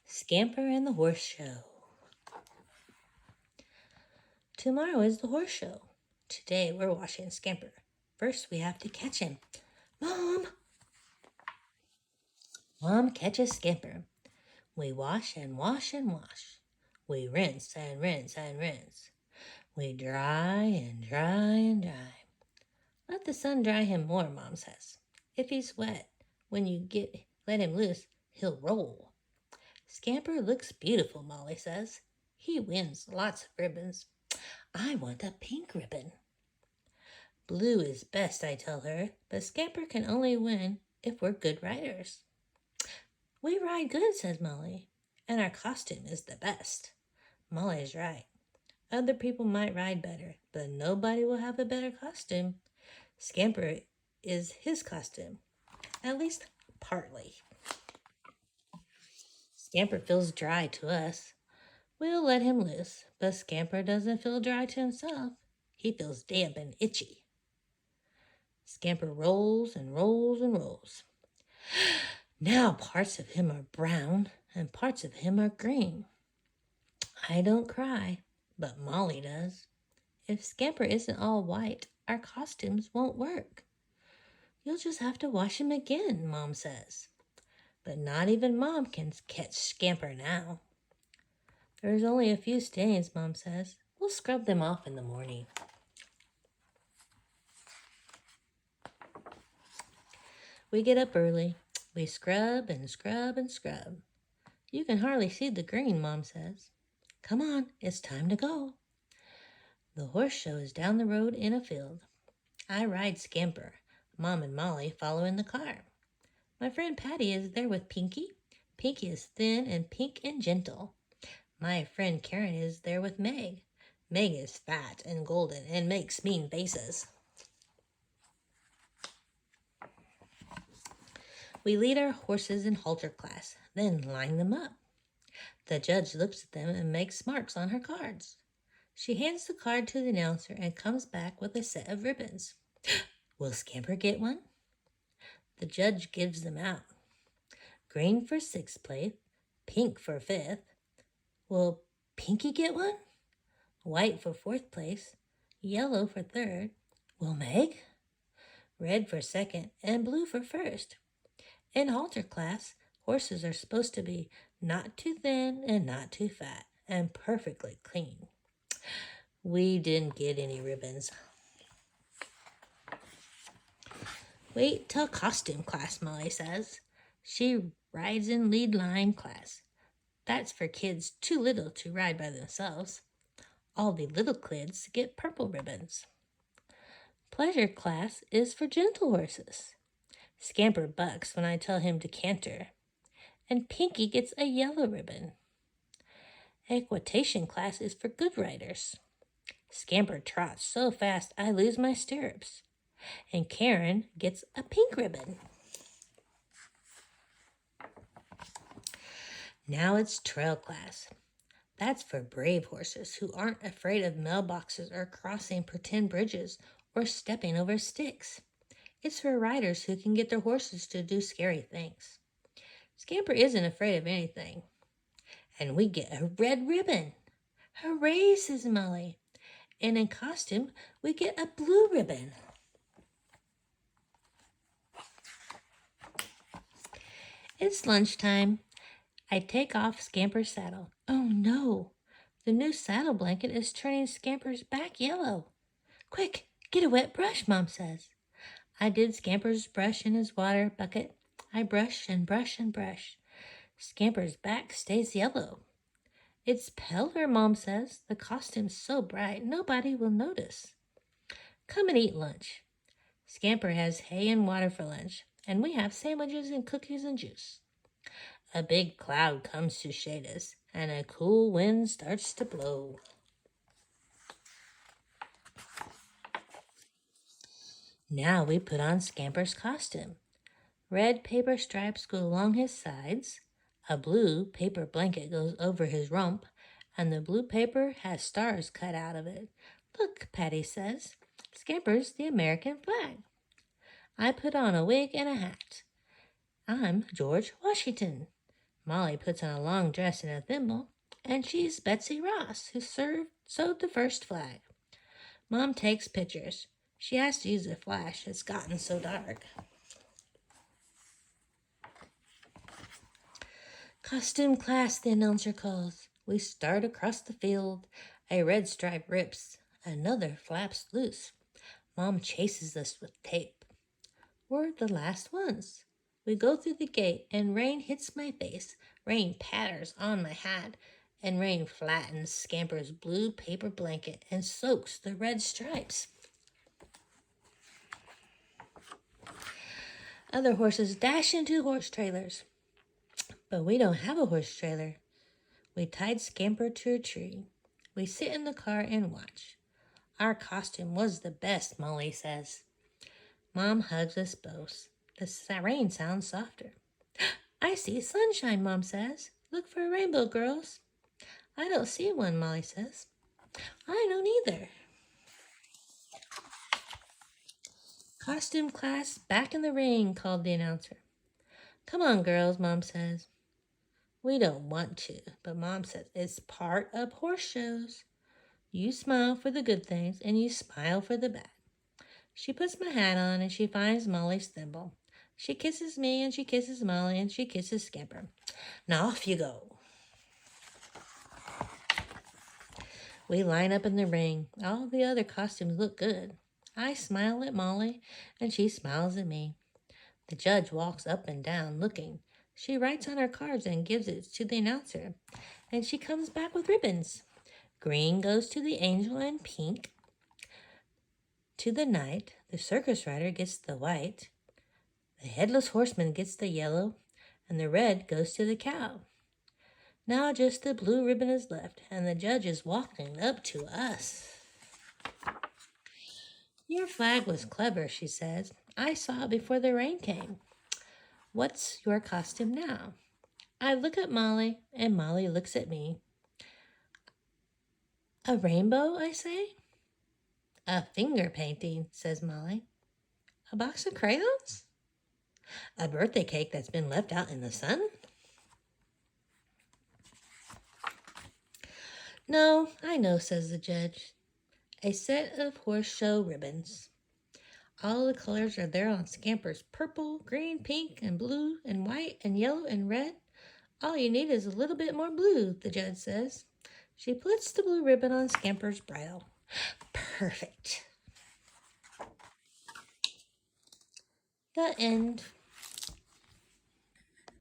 Scamper and the Horse Show. Tomorrow is the horse show. Today we're watching Scamper. First we have to catch him. Mom! Mom catches Scamper. We wash and wash and wash. We rinse and rinse and rinse. We dry and dry and dry. Let the sun dry him more, Mom says. If he's wet, when you let him loose, he'll roll. Scamper looks beautiful, Molly says. He wins lots of ribbons. I want a pink ribbon. Blue is best, I tell her, but Scamper can only win if we're good riders. We ride good, says Molly, and our costume is the best. Molly's right. Other people might ride better, but nobody will have a better costume. Scamper is his costume, at least partly. Scamper feels dry to us. We'll let him loose, but Scamper doesn't feel dry to himself. He feels damp and itchy. Scamper rolls and rolls and rolls. Now parts of him are brown and parts of him are green. I don't cry, but Molly does. If Scamper isn't all white, our costumes won't work. You'll just have to wash him again, Mom says. But not even Mom can catch Scamper now. There's only a few stains, Mom says. We'll scrub them off in the morning. We get up early. We scrub and scrub and scrub. You can hardly see the green, Mom says. Come on, it's time to go. The horse show is down the road in a field. I ride Scamper. Mom and Molly follow in the car. My friend Patty is there with Pinky. Pinky is thin and pink and gentle. My friend Karen is there with Meg. Meg is fat and golden and makes mean faces. We lead our horses in halter class, then line them up. The judge looks at them and makes marks on her cards. She hands the card to the announcer and comes back with a set of ribbons. Will Scamper get one? The judge gives them out. Green for 6th place, pink for 5th. Will Pinky get one? White for 4th place, yellow for 3rd. Will Meg? Red for 2nd and blue for 1st. In halter class, horses are supposed to be not too thin and not too fat and perfectly clean. We didn't get any ribbons. Wait till costume class, Molly says. She rides in lead line class. That's for kids too little to ride by themselves. All the little kids get purple ribbons. Pleasure class is for gentle horses. Scamper bucks when I tell him to canter. And Pinky gets a yellow ribbon. Equitation class is for good riders. Scamper trots so fast I lose my stirrups. And Karen gets a pink ribbon. Now it's trail class. That's for brave horses who aren't afraid of mailboxes or crossing pretend bridges or stepping over sticks. It's for riders who can get their horses to do scary things. Scamper isn't afraid of anything. And we get a red ribbon. Hooray, says Molly. And in costume, we get a blue ribbon. It's lunchtime. I take off Scamper's saddle. Oh no, the new saddle blanket is turning Scamper's back yellow. Quick, get a wet brush, Mom says. I did Scamper's brush in his water bucket. I brush and brush and brush. Scamper's back stays yellow. It's paler, Mom says. The costume's so bright, nobody will notice. Come and eat lunch. Scamper has hay and water for lunch, and we have sandwiches and cookies and juice. A big cloud comes to shade us, and a cool wind starts to blow. Now we put on Scamper's costume. Red paper stripes go along his sides, a blue paper blanket goes over his rump, and the blue paper has stars cut out of it. Look, Patty says, Scamper's the American flag. I put on a wig and a hat. I'm George Washington. Molly puts on a long dress and a thimble, and she's Betsy Ross, who sewed the first flag. Mom takes pictures. She has to use a flash. It's gotten so dark. Costume class, the announcer calls. We start across the field. A red stripe rips. Another flaps loose. Mom chases us with tape. We're the last ones. We go through the gate, and rain hits my face. Rain patters on my hat, and rain flattens Scamper's blue paper blanket and soaks the red stripes. Other horses dash into horse trailers. But we don't have a horse trailer. We tied Scamper to a tree. We sit in the car and watch. Our costume was the best, Molly says. Mom hugs us both. The rain sounds softer. I see sunshine, Mom says. Look for a rainbow, girls. I don't see one, Molly says. I don't either. Costume class, back in the ring, called the announcer. Come on, girls, Mom says. We don't want to, but Mom says it's part of horse shows. You smile for the good things, and you smile for the bad. She puts my hat on, and she finds Molly's thimble. She kisses me, and she kisses Molly, and she kisses Scamper. Now off you go. We line up in the ring. All the other costumes look good. I smile at Molly, and she smiles at me. The judge walks up and down looking. She writes on her cards and gives it to the announcer, and she comes back with ribbons. Green goes to the angel and pink to the knight. The circus rider gets the white. The headless horseman gets the yellow, and the red goes to the cow. Now just the blue ribbon is left, and the judge is walking up to us. Your flag was clever, she says. I saw it before the rain came. What's your costume now? I look at Molly, and Molly looks at me. A rainbow, I say. A finger painting, says Molly. A box of crayons? A birthday cake that's been left out in the sun? No, I know, says the judge. A set of horse show ribbons. All the colors are there on Scamper's purple, green, pink, and blue, and white, and yellow, and red. All you need is a little bit more blue, the judge says. She puts the blue ribbon on Scamper's bridle. Perfect. The end.